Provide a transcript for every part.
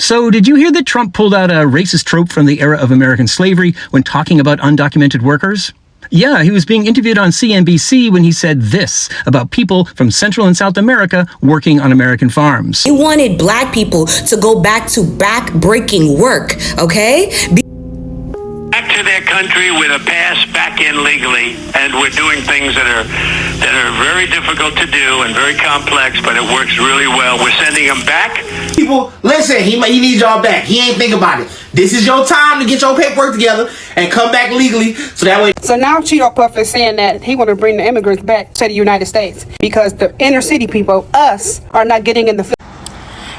So, did you hear that Trump pulled out a racist trope from the era of American slavery when talking about undocumented workers? Yeah, he was being interviewed on CNBC when he said this about people from Central and South America working on American farms. He wanted black people to go back to back-breaking work, okay? Back to their country with a pass back in legally, and we're doing things that are very difficult to do and very complex, but it works really well. We're sending them back. People, listen, he needs y'all back. He ain't think about it. This is your time to get your paperwork together and come back legally, so that way. So now Cheeto Puff is saying that he want to bring the immigrants back to the United States because the inner city people, us, are not getting in the.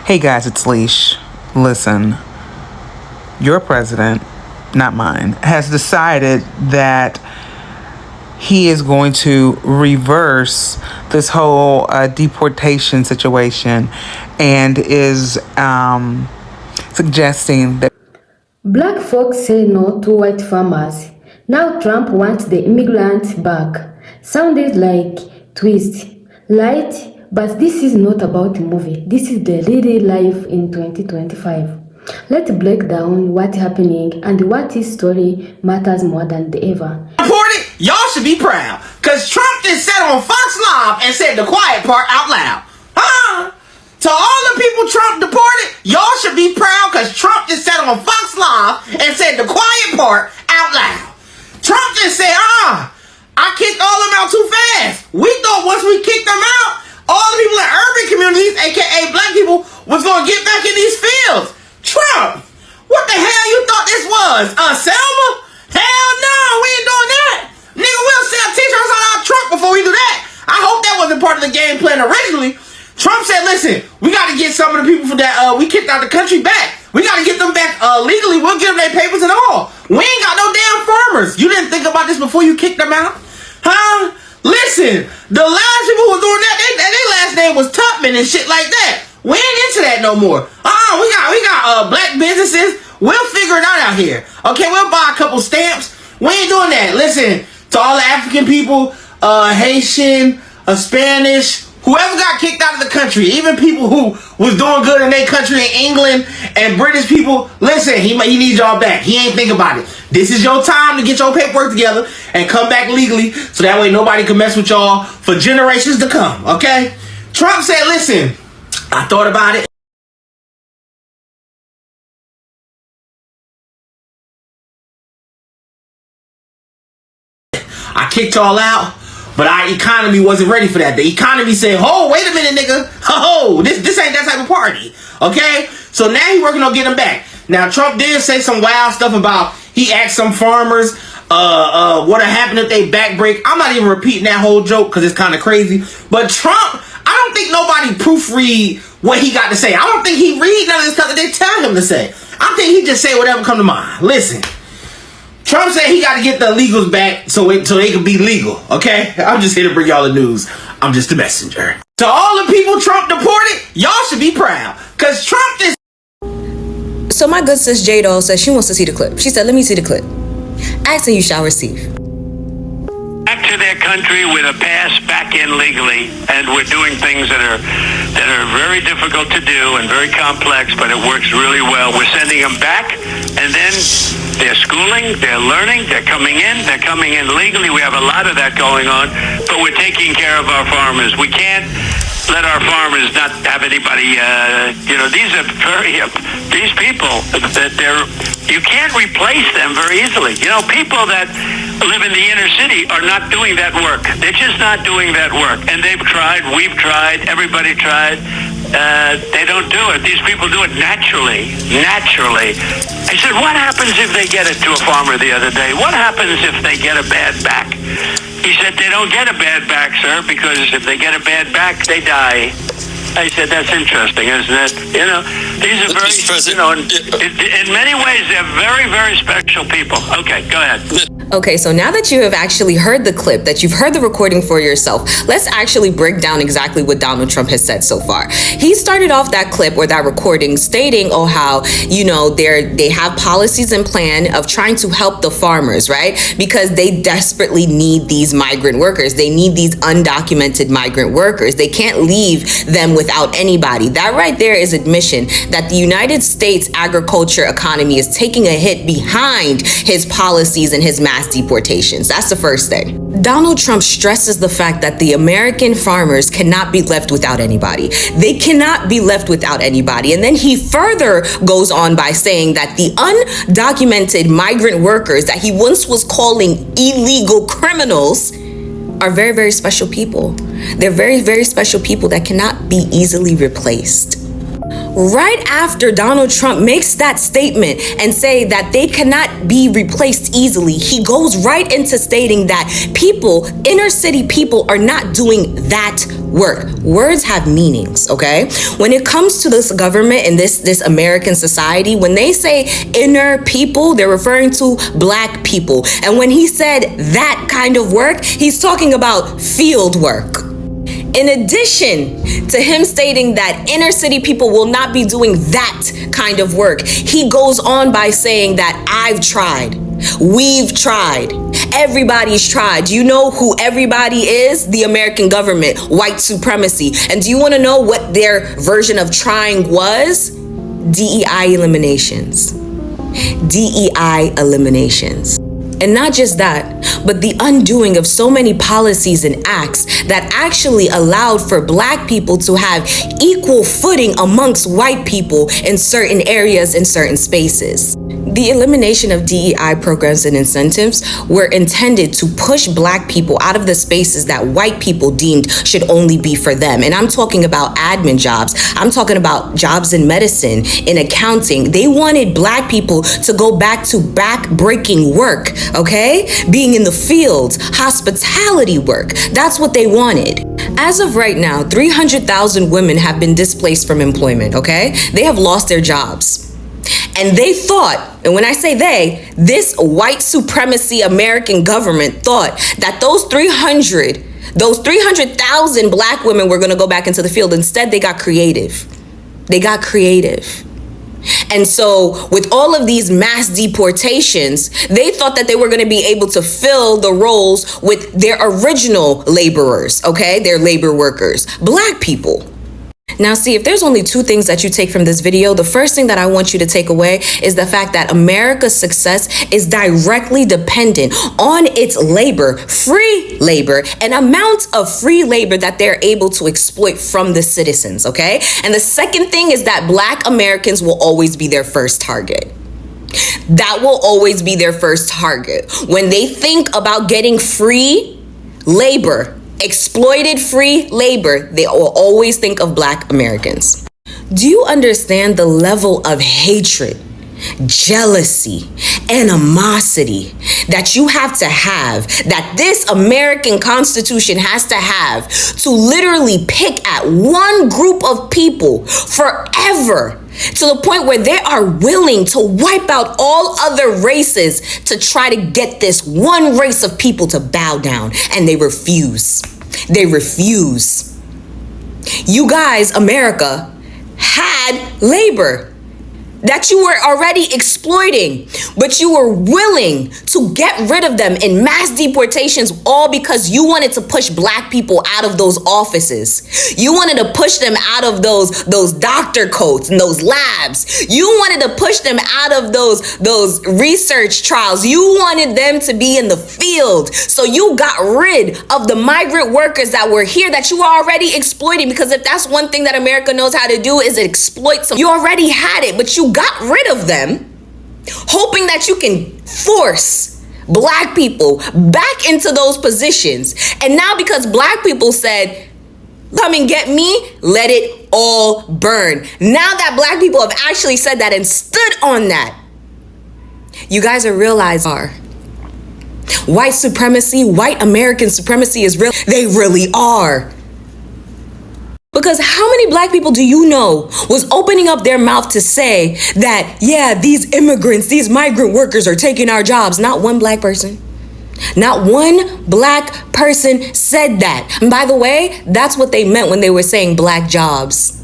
Hey guys, it's Leash. Listen, your president, not mine, has decided that he is going to reverse this whole deportation situation and is suggesting that black folks say no to white farmers. Now Trump wants the immigrants back. Sounded like twist, light, but this is not about a movie. This is the real life in 2025. Let's break down what's happening and what his story matters more than ever. Deported, y'all should be proud, because Trump just said on Fox Live and said the quiet part out loud. To all the people Trump deported, y'all should be proud, because Trump just said on Fox Live and said the quiet part out loud. Trump just said, I kicked all of them out too fast. We thought once we kicked them out, all the people in urban communities, aka black people, was going to get back in these fields. Trump, what the hell you thought this was? Selma? Hell no, we ain't doing that. Nigga, we'll sell t-shirts on our truck before we do that. I hope that wasn't part of the game plan originally. Trump said, listen, we got to get some of the people that we kicked out the country back. We got to get them back legally. We'll give them their papers and all. We ain't got no damn farmers. You didn't think about this before you kicked them out? Listen, the last people who were doing that, their last name was Tubman and shit like that. We ain't into that no more. We got black businesses. We'll figure it out here. Okay, we'll buy a couple stamps. We ain't doing that. Listen, to all the African people, Haitian, Spanish, whoever got kicked out of the country, even people who was doing good in their country in England and British people, listen, he needs y'all back. He ain't think about it. This is your time to get your paperwork together and come back legally, so that way nobody can mess with y'all for generations to come, okay? Trump said, listen, I thought about it. I kicked y'all out, but our economy wasn't ready for that. The economy said, oh, wait a minute, nigga. Oh, this ain't that type of party. Okay? So now he's working on getting them back. Now, Trump did say some wild stuff about, he asked some farmers what happened if they back break. I'm not even repeating that whole joke because it's kind of crazy. But Trump, I don't think nobody proofread what he got to say. I don't think he read none of this stuff that they tell him to say. I think he just say whatever come to mind. Listen, Trump said he got to get the illegals back so they can be legal, okay? I'm just here to bring y'all the news. I'm just a messenger. To all the people Trump deported, y'all should be proud, because Trump just... So my good sis J-Doll says she wants to see the clip. She said, let me see the clip. Ask and you shall receive. Back to their country with a pass back in legally, and we're doing things that are very difficult to do and very complex, but it works really well. We're sending them back, and then they're schooling, they're learning, they're coming in legally. We have a lot of that going on, but we're taking care of our farmers. We can't let our farmers not have anybody, these people, you can't replace them very easily. People that live in the inner city are not doing that work. They're just not doing that work. And they've tried, we've tried, everybody tried. They don't do it. These people do it naturally. I said, what happens if they get it to a farmer the other day? What happens if they get a bad back? He said, they don't get a bad back, sir, because if they get a bad back, they die. I said, that's interesting, isn't it? These are very, in many ways, they're very, very special people. Okay, go ahead. Okay, so now that you have actually heard the clip, that you've heard the recording for yourself, let's actually break down exactly what Donald Trump has said so far. He started off that clip or that recording stating, oh, how, you know, they have policies and plan of trying to help the farmers, right? Because they desperately need these migrant workers. They need these undocumented migrant workers. They can't leave them without anybody. That right there is admission that the United States agriculture economy is taking a hit behind his policies and his mass deportations. That's the first thing. Donald Trump stresses the fact that the American farmers cannot be left without anybody. They cannot be left without anybody. And then he further goes on by saying that the undocumented migrant workers that he once was calling illegal criminals are very, very special people. They're very, very special people that cannot be easily replaced. Right after Donald Trump makes that statement and say that they cannot be replaced easily, he goes right into stating that people, inner city people, are not doing that work. Words have meanings, okay? When it comes to this government and this American society, when they say inner people, they're referring to black people. And when he said that kind of work, he's talking about field work. In addition to him stating that inner city people will not be doing that kind of work, he goes on by saying that I've tried, we've tried, everybody's tried. Do you know who everybody is? The American government, white supremacy. And do you want to know what their version of trying was? DEI eliminations. DEI eliminations. And not just that, but the undoing of so many policies and acts that actually allowed for black people to have equal footing amongst white people in certain areas, in certain spaces. The elimination of DEI programs and incentives were intended to push black people out of the spaces that white people deemed should only be for them. And I'm talking about admin jobs. I'm talking about jobs in medicine, in accounting. They wanted black people to go back to back-breaking work, okay? Being in the fields, hospitality work. That's what they wanted. As of right now, 300,000 women have been displaced from employment, okay? They have lost their jobs. And they thought, and when I say they, this white supremacy American government thought that those 300,000 black women were going to go back into the field. Instead, they got creative. They got creative. And so with all of these mass deportations, they thought that they were going to be able to fill the roles with their original laborers, okay? Their labor workers, black people. Now, see, if there's only two things that you take from this video, the first thing that I want you to take away is the fact that America's success is directly dependent on its labor, free labor, an amount of free labor that they're able to exploit from the citizens, okay? And the second thing is that black Americans will always be their first target. That will always be their first target. When they think about getting free labor, exploited free labor, they will always think of black Americans. Do you understand the level of hatred, jealousy, animosity that you have, that this American Constitution has to have to literally pick at one group of people forever, to the point where they are willing to wipe out all other races to try to get this one race of people to bow down, and they refuse. They refuse. You guys, America, had labor that you were already exploiting, but you were willing to get rid of them in mass deportations, all because you wanted to push black people out of those offices. You wanted to push them out of those doctor coats and those labs. You wanted to push them out of those research trials. You wanted them to be in the field. So you got rid of the migrant workers that were here that you were already exploiting, because if that's one thing that America knows how to do, is exploit some. You already had it, but you got rid of them, hoping that you can force black people back into those positions. And now because black people said, come and get me, let it all burn. Now that black people have actually said that and stood on that, you guys are realizing white supremacy, white American supremacy is real. They really are. Because how many black people do you know was opening up their mouth to say that, yeah, these immigrants, these migrant workers are taking our jobs? Not one black person. Not one black person said that. And by the way, that's what they meant when they were saying black jobs.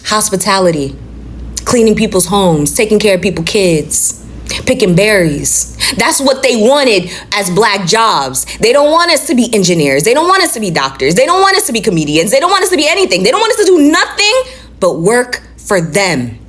Hospitality, cleaning people's homes, taking care of people's kids, picking berries. That's what they wanted as black jobs. They don't want us to be engineers. They don't want us to be doctors. They don't want us to be comedians. They don't want us to be anything. They don't want us to do nothing but work for them.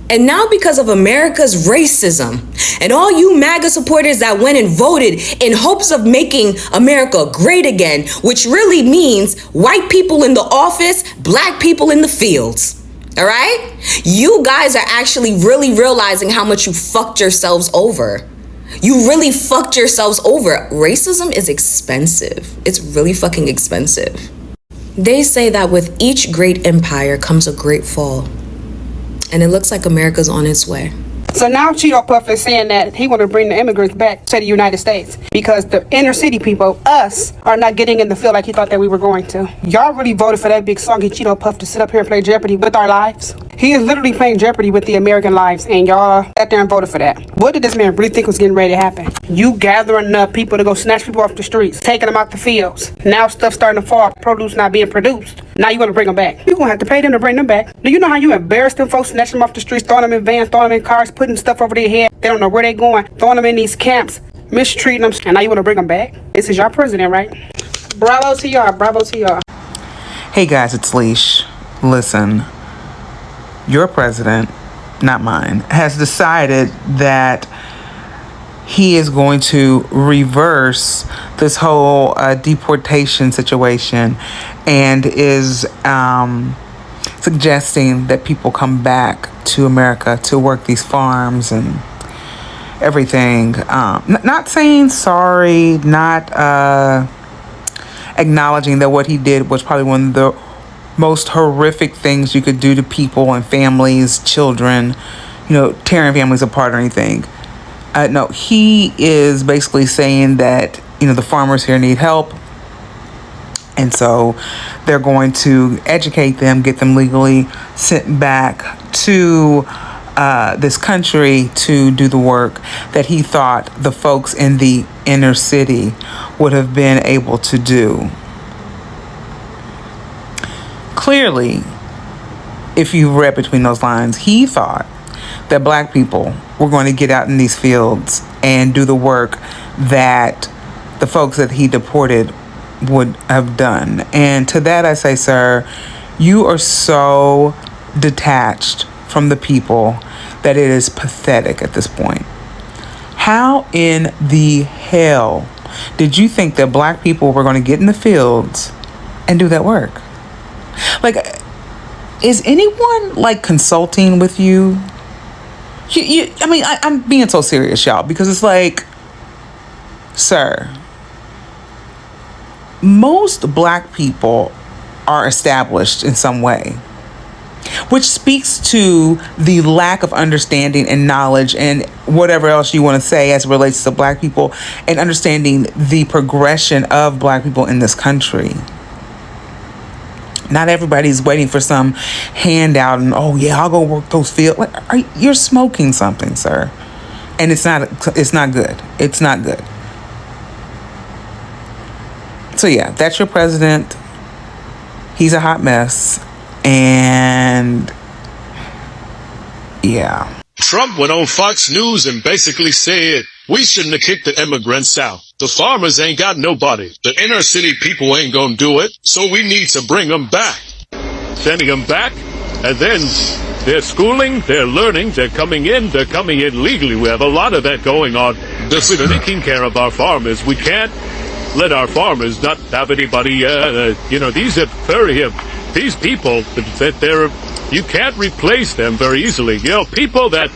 And now because of America's racism and all you MAGA supporters that went and voted in hopes of making America great again, which really means white people in the office, black people in the fields. All right? You guys are actually really realizing how much you fucked yourselves over. You really fucked yourselves over. Racism is expensive. It's really fucking expensive. They say that with each great empire comes a great fall. And it looks like America's on its way. So now Cheeto Puff is saying that he want to bring the immigrants back to the United States because the inner city people, us, are not getting in the field like he thought that we were going to. Y'all really voted for that big soggy Cheeto Puff to sit up here and play Jeopardy with our lives? He is literally playing Jeopardy with the American lives, and y'all sat there and voted for that. What did this man really think was getting ready to happen? You gathering up people to go snatch people off the streets, taking them out the fields. Now stuff starting to fall, produce not being produced. Now you want to bring them back. You're going to have to pay them to bring them back. Do you know how you embarrass them folks, snatching them off the streets, throwing them in vans, throwing them in cars, putting stuff over their head? They don't know where they're going, throwing them in these camps, mistreating them, and now you want to bring them back? This is your president, right? Bravo to y'all, bravo to y'all. Hey guys, it's Leash. Listen, your president, not mine, has decided that he is going to reverse this whole deportation situation and is suggesting that people come back to America to work these farms and everything. Not saying sorry, not acknowledging that what he did was probably one of the most horrific things you could do to people and families, children, tearing families apart or anything. No, he is basically saying that, the farmers here need help. And so they're going to educate them, get them legally sent back to this country to do the work that he thought the folks in the inner city would have been able to do. Clearly, if you read between those lines, he thought that black people were going to get out in these fields and do the work that the folks that he deported would have done. And to that I say, sir, you are so detached from the people that it is pathetic at this point. How in the hell did you think that black people were going to get in the fields and do that work? Like, is anyone consulting with you? I'm being so serious, y'all, because it's like, sir, most black people are established in some way, which speaks to the lack of understanding and knowledge and whatever else you want to say as it relates to black people and understanding the progression of black people in this country. Not everybody's waiting for some handout and, oh yeah, I'll go work those fields. You're smoking something, sir. And it's not good. It's not good. So yeah, that's your president. He's a hot mess. And yeah. Trump went on Fox News and basically said, we shouldn't have kicked the immigrants out. The farmers ain't got nobody. The inner city people ain't gonna do it, so we need to bring them back. Sending them back, and then they're schooling, they're learning, they're coming in legally. We have a lot of that going on. We're taking care of our farmers. We can't let our farmers not have anybody, these are these people that you can't replace them very easily. People that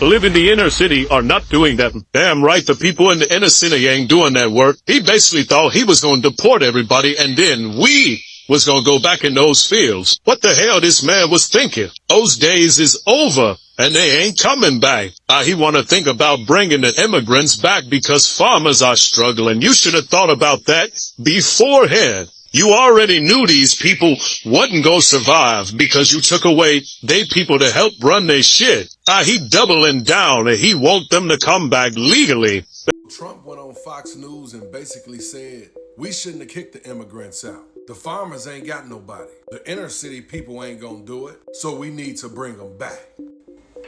live in the inner city are not doing that. Damn right, the people in the inner city ain't doing that work. He basically thought he was going to deport everybody, and then we was going to go back in those fields. What the hell this man was thinking? Those days is over, and they ain't coming back. He want to think about bringing the immigrants back because farmers are struggling. You should have thought about that beforehand. You already knew these people wasn't gonna survive because you took away they people to help run their shit. He doubling down and he want them to come back legally. Trump went on Fox News and basically said, we shouldn't have kicked the immigrants out. The farmers ain't got nobody. The inner city people ain't gonna do it, so we need to bring them back.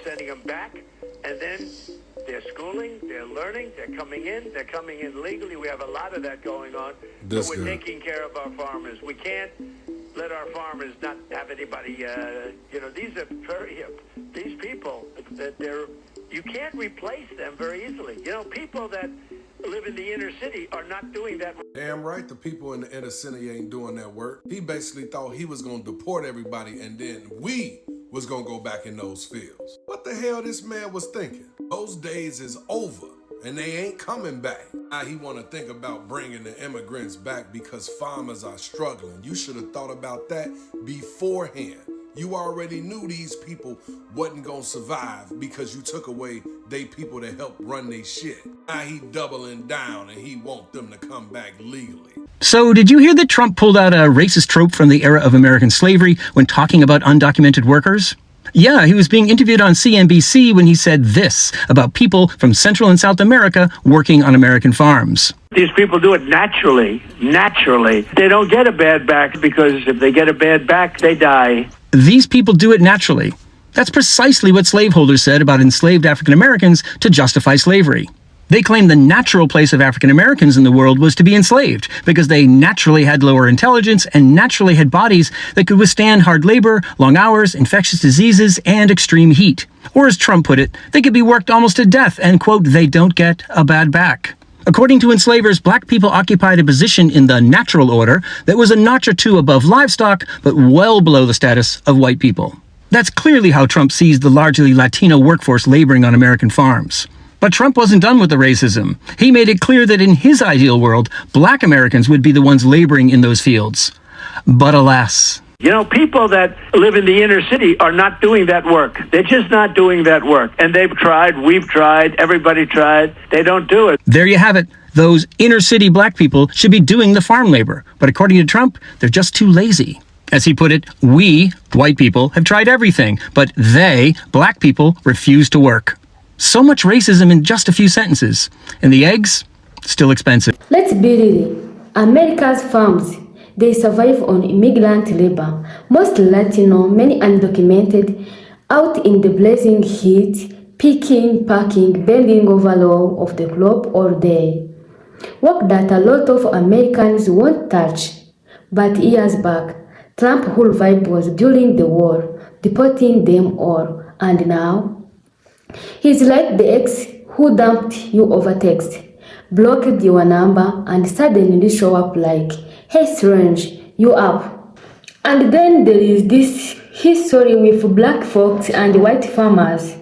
Sending them back, and then they're schooling, they're learning, they're coming in legally. We have a lot of that going on. That's so we're good. taking care of our farmers. We can't let our farmers not have anybody, these are very, these people, you can't replace them very easily. People that live in the inner city are not doing that. Damn right the people in the inner city ain't doing that work. He basically thought he was gonna deport everybody and then we was gonna go back in those fields. What the hell this man was thinking? Those days is over and they ain't coming back. Now he wanna think about bringing the immigrants back because farmers are struggling. You should have thought about that beforehand. You already knew these people wasn't gonna survive because you took away they people to help run their shit. Now he doubling down and he want them to come back legally. So, did you hear that Trump pulled out a racist trope from the era of American slavery when talking about undocumented workers? Yeah, he was being interviewed on CNBC when he said this about people from Central and South America working on American farms. These people do it naturally. They don't get a bad back because if they get a bad back, they die. These people do it naturally. That's precisely what slaveholders said about enslaved African Americans to justify slavery. They claimed the natural place of African Americans in the world was to be enslaved because they naturally had lower intelligence and naturally had bodies that could withstand hard labor, long hours, infectious diseases, and extreme heat. Or as Trump put it, they could be worked almost to death and, quote, they don't get a bad back. According to enslavers, black people occupied a position in the natural order that was a notch or two above livestock, but well below the status of white people. That's clearly how Trump sees the largely Latino workforce laboring on American farms. But Trump wasn't done with the racism. He made it clear that in his ideal world, black Americans would be the ones laboring in those fields. But alas. People that live in the inner city are not doing that work. They're just not doing that work. And they've tried, we've tried, everybody tried. They don't do it. There you have it. Those inner city black people should be doing the farm labor. But according to Trump, they're just too lazy. As he put it, we, white people, have tried everything, but they, black people, refuse to work. So much racism in just a few sentences. And the eggs? Still expensive. Let's be real. America's farms, they survive on immigrant labor. Most Latino, many undocumented, out in the blazing heat, picking, packing, bending over low of the globe all day. Work that a lot of Americans won't touch. But years back, Trump's whole vibe was during the war, deporting them all. And now, he's like the ex who dumped you over text, blocked your number, and suddenly show up like, hey strange, you up. And then there is this history with black folks and white farmers.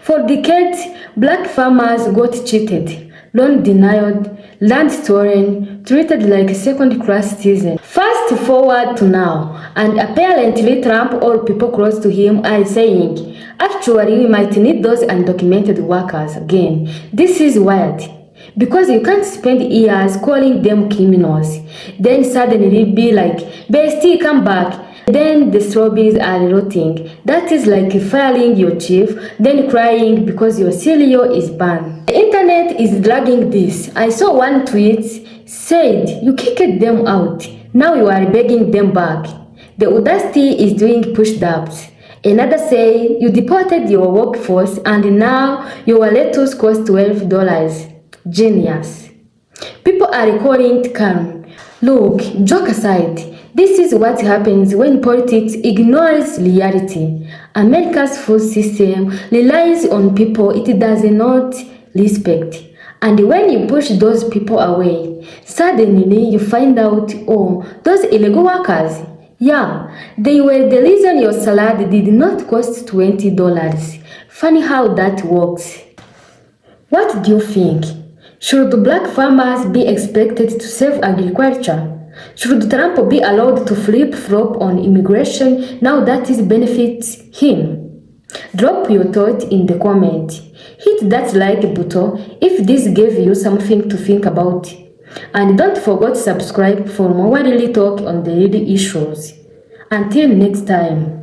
For decades, black farmers got cheated, loan denied, land stolen, treated like second-class citizens. Fast forward to now, and apparently Trump or people close to him are saying, actually we might need those undocumented workers again. This is wild. Because you can't spend years calling them criminals, then suddenly be like, bestie, come back. Then the strawberries are rotting. That is like firing your chief, then crying because your cereal is banned. The internet is dragging this. I saw one tweet said, you kicked them out. Now you are begging them back. The audacity is doing push-ups. Another say, you deported your workforce and now your lettuce costs $12. Genius. People are recording calm. Look, joke aside, this is what happens when politics ignores reality. America's food system relies on people it does not respect. And when you push those people away, suddenly you find out, oh, those illegal workers, yeah, they were the reason your salad did not cost $20. Funny how that works. What do you think? Should black farmers be expected to save agriculture? Should Trump be allowed to flip-flop on immigration now that it benefits him? Drop your thought in the comment. Hit that like button if this gave you something to think about. And don't forget to subscribe for more daily talk on the daily issues. Until next time.